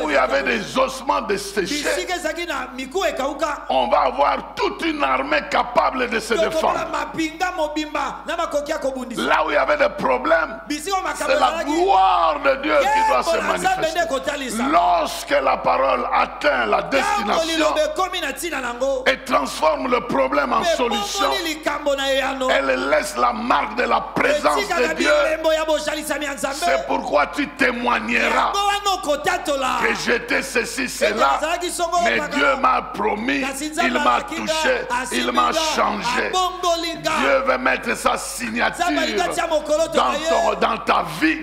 où il y avait des ossements desséchés, on va avoir toute une armée capable de se défendre. Là où il y avait des problèmes, c'est la gloire de Dieu qui doit se manifester. Lorsque la parole atteint la destination et transforme le problème en solution, elle laisse la marque de la présence de Dieu. C'est pourquoi tu témoigneras que j'étais ceci, cela, mais Dieu m'a promis, il m'a touché, il m'a changé. Dieu veut mettre sa signature dans ta vie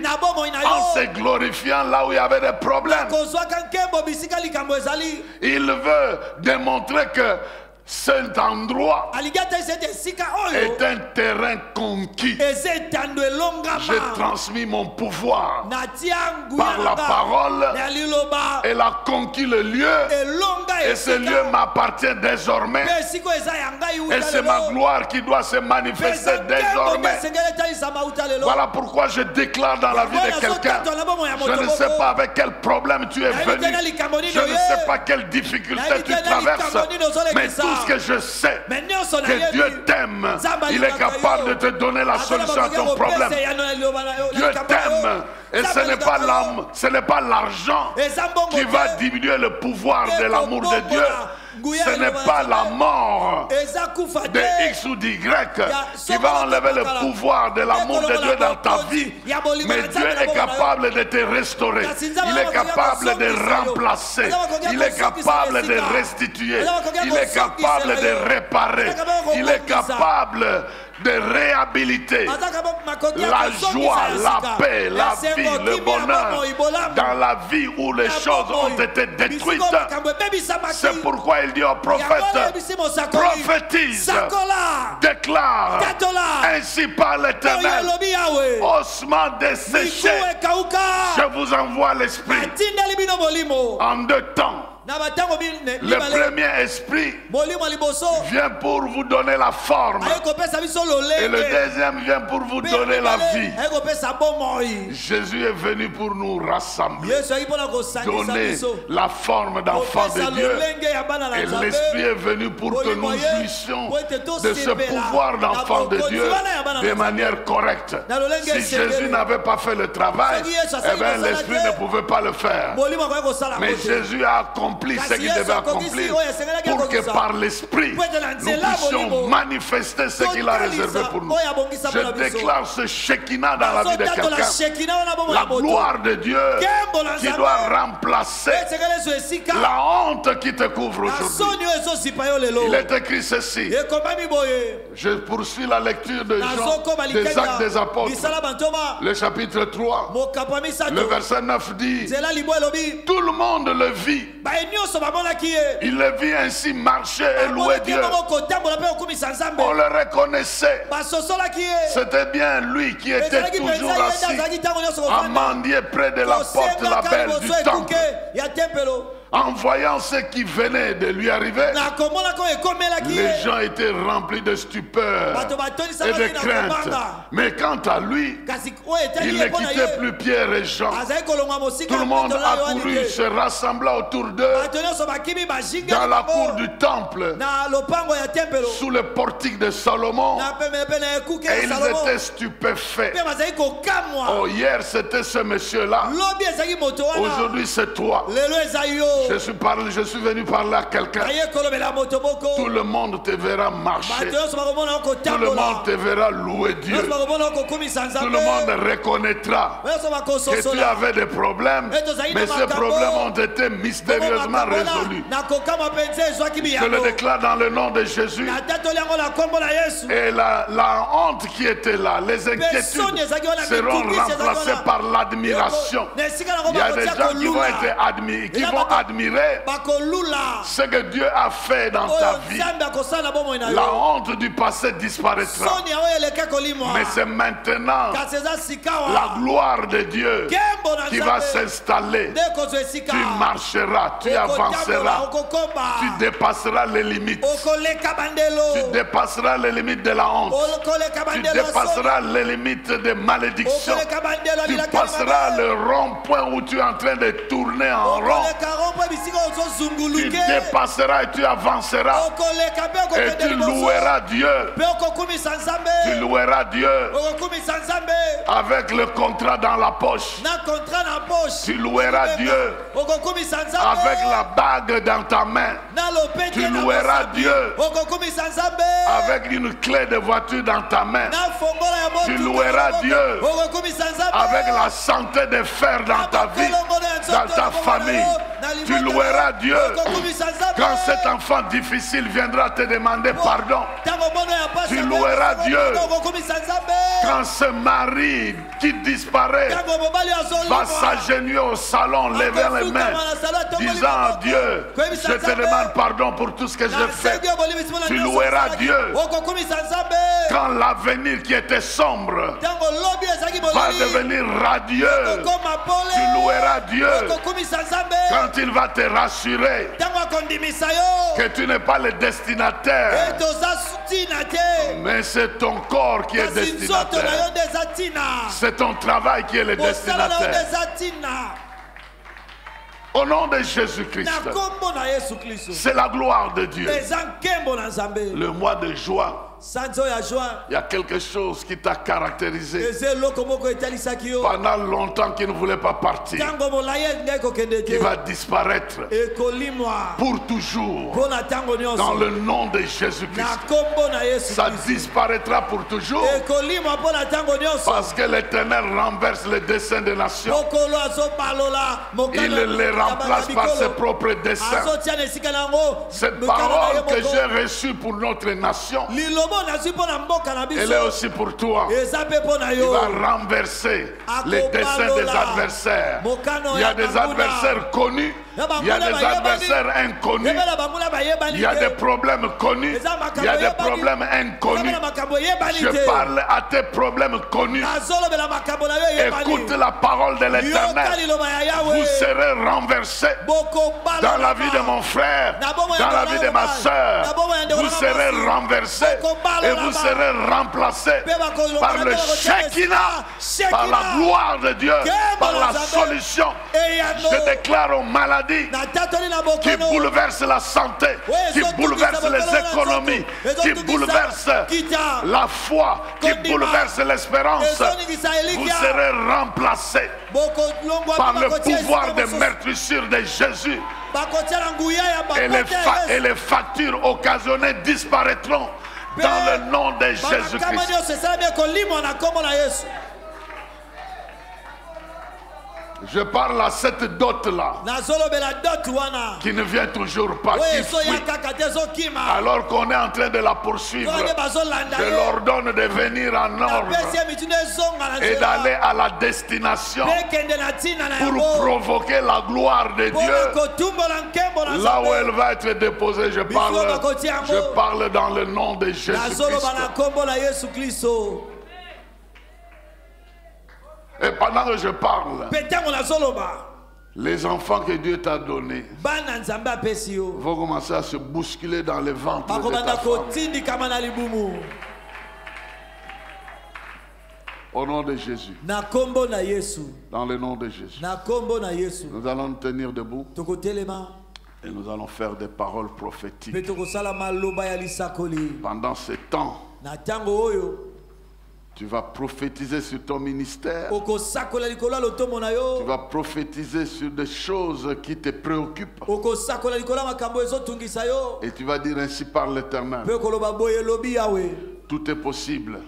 en se glorifiant là où il y avait des problèmes. Il veut démontrer que cet endroit est un terrain conquis. J'ai transmis mon pouvoir par la parole. Elle a conquis le lieu et ce lieu m'appartient désormais. Et c'est ma gloire qui doit se manifester désormais. Voilà pourquoi je déclare dans la vie de quelqu'un. Je ne sais pas avec quel problème tu es venu. Je ne sais pas quelle difficulté tu traverses. Mais tout ce que je sais, que Dieu t'aime, il est capable de te donner la solution à ton problème. Dieu t'aime et ce n'est pas l'argent qui va diminuer le pouvoir de l'amour de Dieu. Ce n'est pas la mort de X ou d'Y qui va enlever le pouvoir de l'amour de Dieu dans ta vie. Mais Dieu est capable de te restaurer. Il est capable de remplacer. Il est capable de restituer. Il est capable de réparer. Il est capable de réhabiliter la joie, la paix, la vie, le bonheur dans la vie où les choses ont été détruites. C'est pourquoi il dit au prophète, prophétise, déclare, ainsi par l'Éternel, ossements desséchés, je vous envoie l'Esprit. En 2 temps. Le premier esprit vient pour vous donner la forme et le deuxième vient pour vous donner la vie. Jésus est venu pour nous rassembler, donner la forme d'enfant de Dieu, et l'esprit est venu pour que nous jouissions de ce pouvoir d'enfant de Dieu de manière correcte. Si Jésus n'avait pas fait le travail, eh bien l'esprit ne pouvait pas le faire. Mais Jésus a accompli ce qu'il devait accomplir pour que par l'esprit nous puissions manifester ce qu'il a réservé pour nous. Je déclare ce Shekinah dans la vie de quelqu'un, la gloire de Dieu qui doit remplacer la honte qui te couvre aujourd'hui. Il est écrit ceci, je poursuis la lecture de Jean, des Actes des Apôtres, le chapitre 3, le verset 9 dit, tout le monde le vit. Il le vit ainsi marcher et louer Dieu. On le reconnaissait. C'était bien lui qui était toujours assis à mendier près de la porte, la belle du temple. En voyant ce qui venait de lui arriver, les gens étaient remplis de stupeur et de crainte. Mais quant à lui, il ne quittait plus Pierre et Jean. Tout le monde accourut, se rassembla autour d'eux dans la cour du temple, sous le portique de Salomon, et ils étaient stupéfaits. Oh, hier c'était ce monsieur-là, aujourd'hui c'est toi. Je suis venu parler à quelqu'un. Tout le monde te verra marcher. Tout le monde te verra louer Dieu. Tout le monde reconnaîtra que tu avais des problèmes, mais ces problèmes ont été mystérieusement résolus. Je le déclare dans le nom de Jésus. Et la honte qui était là, les inquiétudes seront remplacées par l'admiration. Il y a des gens qui vont admirer ce que Dieu a fait dans ta vie. La honte du passé disparaîtra. Mais c'est maintenant la gloire de Dieu qui va s'installer. Tu marcheras, tu avanceras, tu dépasseras les limites. Tu dépasseras les limites de la honte. Tu dépasseras les limites des malédictions. Tu passeras le rond-point où tu es en train de tourner en rond. Tu dépasseras et tu avanceras. Et tu loueras Dieu. Tu loueras Dieu avec le contrat dans la poche. Tu loueras Dieu avec la bague dans ta main. Tu loueras Dieu avec une clé de voiture dans ta main. Tu loueras Dieu avec la santé de fer dans ta vie. dans ta famille. Tu loueras Dieu. Quand cet enfant difficile viendra te demander pardon, tu loueras Dieu. Quand ce mari qui disparaît va s'agenouiller au salon, lever les mains, disant à Dieu, je te demande pardon pour tout ce que j'ai fait, tu loueras Dieu. Quand l'avenir qui était sombre va devenir radieux, tu loueras Dieu. Quand il va te rassurer que tu n'es pas le destinataire, mais c'est ton corps qui est destinataire. C'est ton travail qui est le destinataire. Au nom de Jésus-Christ, c'est la gloire de Dieu. Le mois de juin, il y a quelque chose qui t'a caractérisé pendant longtemps qui ne voulait pas partir, qui va disparaître pour toujours dans le nom de Jésus-Christ. Ça disparaîtra pour toujours parce que l'Éternel renverse les desseins des nations. Il les remplace par ses propres desseins. Cette parole que j'ai reçue pour notre nation, elle est aussi pour toi. Il va renverser les desseins des adversaires. Il y a des adversaires connus, il y a des adversaires inconnus, il y a des problèmes connus, il y a des problèmes inconnus. Je parle à tes problèmes connus. Écoute la parole de l'Éternel. Vous serez renversés dans la vie de mon frère, dans la vie de ma soeur. Vous serez renversés et vous serez remplacés par le Shekinah, par la gloire de Dieu, par la solution. Je déclare aux maladies qui bouleversent la santé, qui bouleversent les économies, qui bouleversent la foi, qui bouleversent l'espérance. Vous serez remplacés par le pouvoir de meurtrissure de Jésus. Et les factures occasionnées disparaîtront dans le nom de Jésus-Christ. Je parle à cette dot-là qui ne vient toujours pas, qui fuit. Alors qu'on est en train de la poursuivre, je leur donne de venir en ordre et d'aller à la destination pour provoquer la gloire de Dieu là où elle va être déposée. Je parle dans le nom de Jésus-Christ. Et pendant que je parle, les enfants que Dieu t'a donnés vont commencer à se bousculer dans le ventre de ta femme. Au nom de Jésus. Dans le nom de Jésus. Nous allons nous tenir debout et nous allons faire des paroles prophétiques. Pendant ce temps, tu vas prophétiser sur ton ministère. Tu vas prophétiser sur des choses qui te préoccupent. Et tu vas dire ainsi par l'Éternel. Tout est possible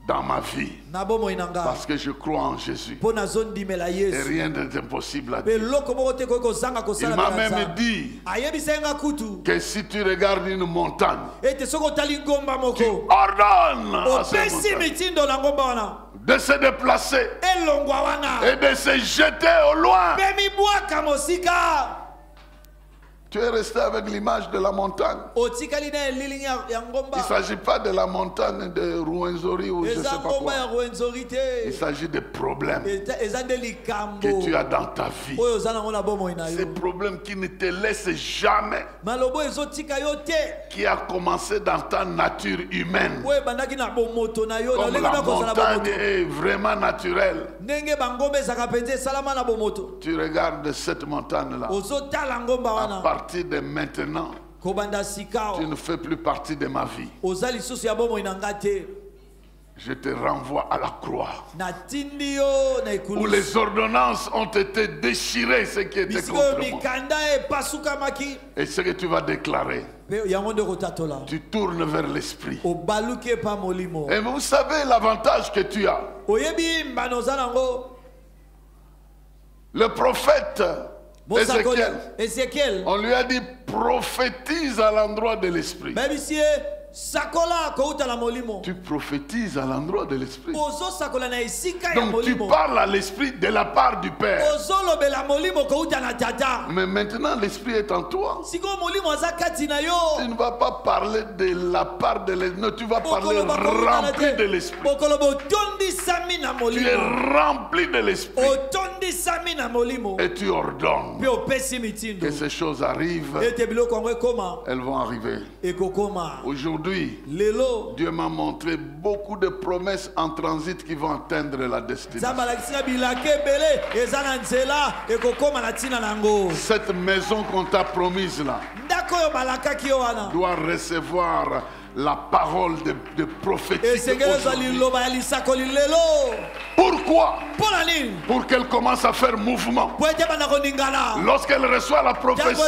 dans ma vie. Parce que je crois en Jésus. Et rien n'est impossible à Dieu. Il m'a même dit que si tu regardes une montagne, tu ordonnes à cette montagne de se déplacer et de se jeter au loin. Tu es resté avec l'image de la montagne. Il ne s'agit pas de la montagne de Rwenzori ou je ne sais pas quoi. Il s'agit des problèmes que tu as dans ta vie. Ces problèmes qui ne te laissent jamais. Qui a commencé dans ta nature humaine. Comme la montagne est vraiment naturelle. Tu regardes cette montagne-là. À partir de maintenant, tu ne fais plus partie de ma vie. Je te renvoie à la croix où les ordonnances ont été déchirées, ce qui était contre moi. Et ce que tu vas déclarer, tu tournes vers l'esprit. Et vous savez l'avantage que tu as. Le prophète Ézéchiel, on lui a dit prophétise à l'endroit de l'esprit. Tu prophétises à l'endroit de l'esprit. Donc tu parles à l'esprit de la part du Père. Mais maintenant l'esprit est en toi. Tu ne vas pas parler de la part de l'esprit. Non, tu vas parler rempli de l'esprit. Tu es rempli de l'esprit. Et tu ordonnes que ces choses arrivent. Elles vont arriver. Aujourd'hui, Dieu m'a montré beaucoup de promesses en transit qui vont atteindre la destinée. Cette maison qu'on t'a promise là doit recevoir la parole de prophétique aujourd'hui. Pourquoi? Pour qu'elle commence à faire mouvement. Lorsqu'elle reçoit la prophétie,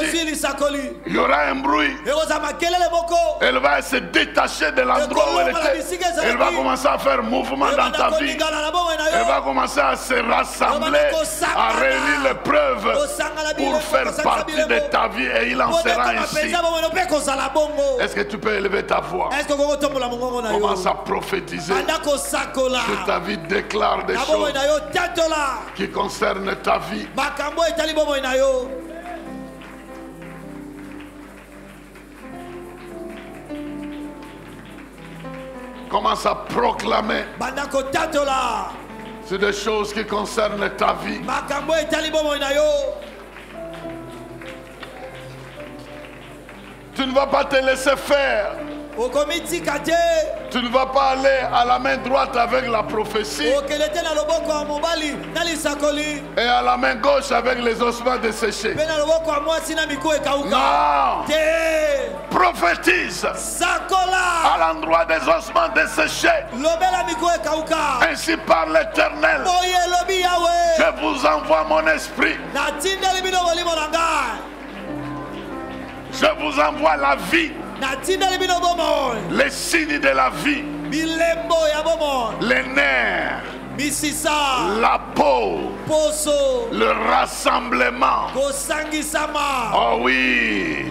il y aura un bruit. Elle va se détacher de l'endroit où elle était. Elle va commencer à faire mouvement dans ta vie. Elle va commencer à se rassembler, à réunir les preuves pour faire partie de ta vie, et il en sera ainsi. Est-ce que tu peux élever ta voix? Commence à prophétiser que ta vie déclare des choses qui concernent ta vie. Commence à proclamer c'est des choses qui concernent ta vie. Tu ne vas pas te laisser faire. Tu ne vas pas aller à la main droite avec la prophétie et à la main gauche avec les ossements desséchés. Non. Prophétise à l'endroit des ossements desséchés. Ainsi parle l'Éternel. Je vous envoie mon esprit. Je vous envoie la vie. Les signes de la vie. Les nerfs. La peau. Le rassemblement. Oh oui.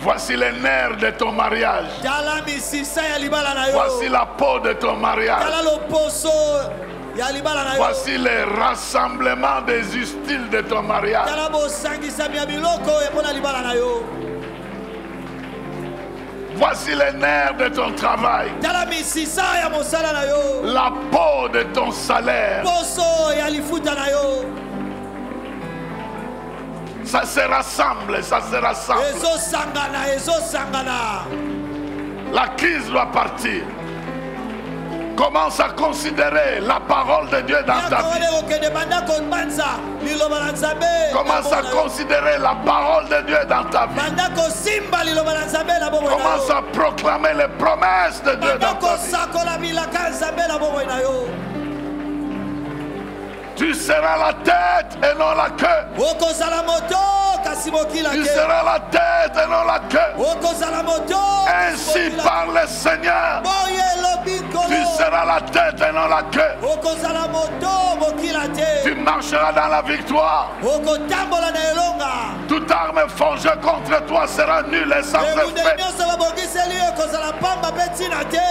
Voici les nerfs de ton mariage. Voici la peau de ton mariage. Voici les rassemblements des ustiles de ton mariage. Voici les nerfs de ton travail. La peau de ton salaire. Ça se rassemble, ça se rassemble. La crise doit partir. Commence à considérer la parole de Dieu dans ta vie. Commence à considérer la parole de Dieu dans ta vie. Commence à proclamer les promesses de Dieu dans ta vie. Tu seras la tête et non la queue. Tu seras la tête et non la queue. Ainsi parle le Seigneur. Tu seras la tête et non la queue. Tu marcheras dans la victoire. Toute arme forgée contre toi sera nulle et sans effet.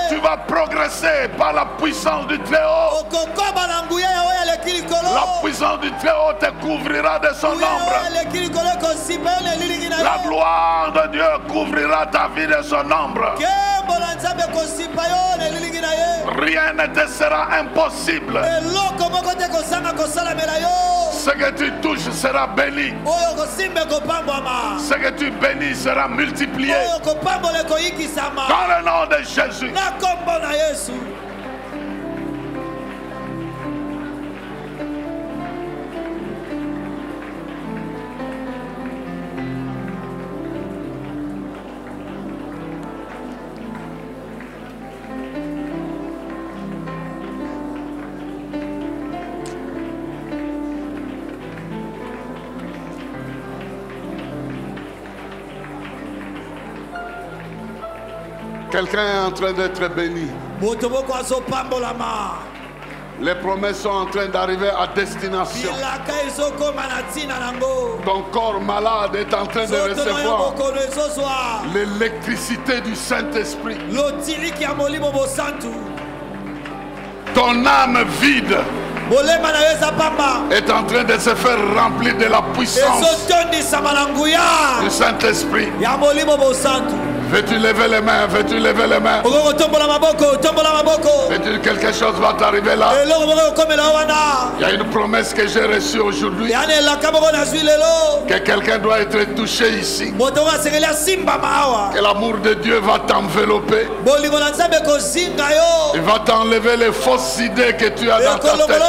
Tu vas progresser par la puissance du Très-Haut. La puissance du Très-Haut te couvrira de son ombre. La gloire de Dieu couvrira ta vie de son ombre. Rien ne te sera impossible. Ce que tu touches sera béni. Ce que tu bénis sera multiplié. Dans le nom de Jésus. Quelqu'un est en train d'être béni. Les promesses sont en train d'arriver à destination. Ton corps malade est en train de recevoir l'électricité du Saint-Esprit. Ton âme vide est en train de se faire remplir de la puissance du Saint-Esprit. Veux-tu lever les mains? Veux-tu lever les mains? Veux-tu quelque chose va t'arriver là? Il y a une promesse que j'ai reçue aujourd'hui. Que quelqu'un doit être touché ici. Que l'amour de Dieu va t'envelopper. Il va t'enlever les fausses idées que tu as dans ta tête.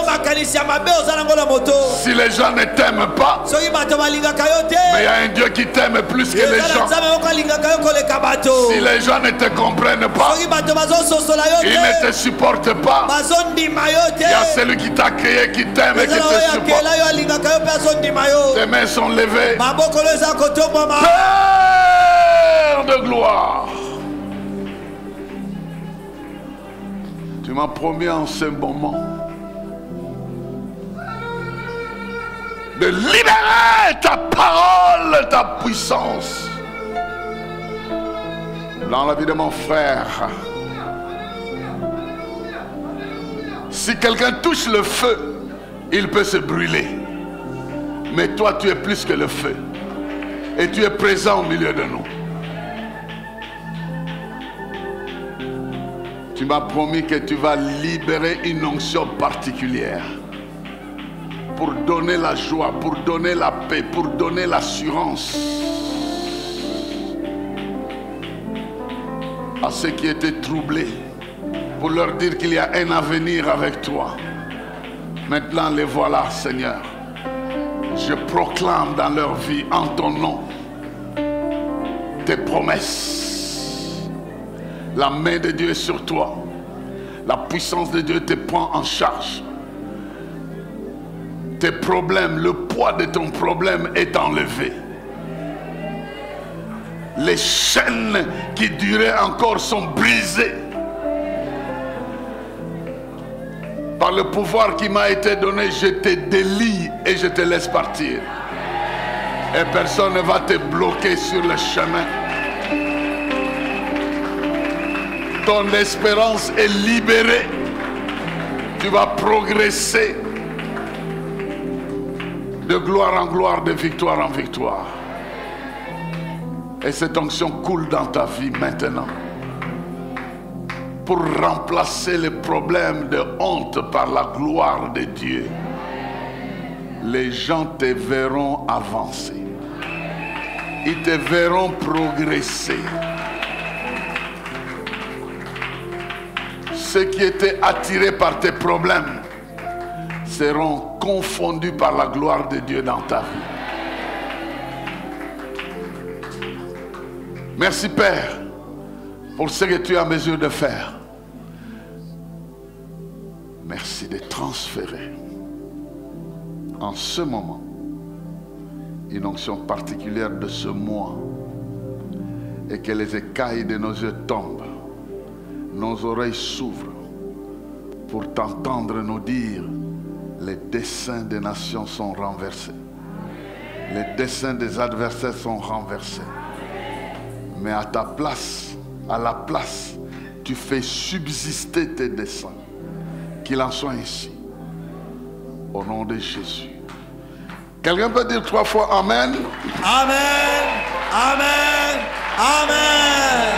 Si les gens ne t'aiment pas, mais il y a un Dieu qui t'aime plus que les gens. Si les gens ne te comprennent pas, ils ne te supportent pas, il y a celui qui t'a créé, qui t'aime et qui te supporte. Tes mains sont levées. Père de gloire, tu m'as promis en ce moment de libérer ta parole, ta puissance dans la vie de mon frère. Si quelqu'un touche le feu, il peut se brûler. Mais toi, tu es plus que le feu. Et tu es présent au milieu de nous. Tu m'as promis que tu vas libérer une onction particulière pour donner la joie, pour donner la paix, pour donner l'assurance à ceux qui étaient troublés, pour leur dire qu'il y a un avenir avec toi. Maintenant, les voilà, Seigneur. Je proclame dans leur vie, en ton nom, tes promesses. La main de Dieu est sur toi. La puissance de Dieu te prend en charge. Tes problèmes, le poids de ton problème est enlevé. Les chaînes qui duraient encore sont brisées. Par le pouvoir qui m'a été donné, je te délie et je te laisse partir. Et personne ne va te bloquer sur le chemin. Ton espérance est libérée. Tu vas progresser de gloire en gloire, de victoire en victoire. Et cette onction coule dans ta vie maintenant pour remplacer les problèmes de honte par la gloire de Dieu. Les gens te verront avancer. Ils te verront progresser. Ceux qui étaient attirés par tes problèmes seront confondus par la gloire de Dieu dans ta vie. Merci Père pour ce que tu es en mesure de faire. Merci de transférer en ce moment une onction particulière de ce mois et que les écailles de nos yeux tombent, nos oreilles s'ouvrent pour t'entendre nous dire: les desseins des nations sont renversés, les desseins des adversaires sont renversés. Mais à ta place, à la place, tu fais subsister tes desseins. Qu'il en soit ainsi. Au nom de Jésus. Quelqu'un peut dire 3 fois Amen? Amen. Amen. Amen.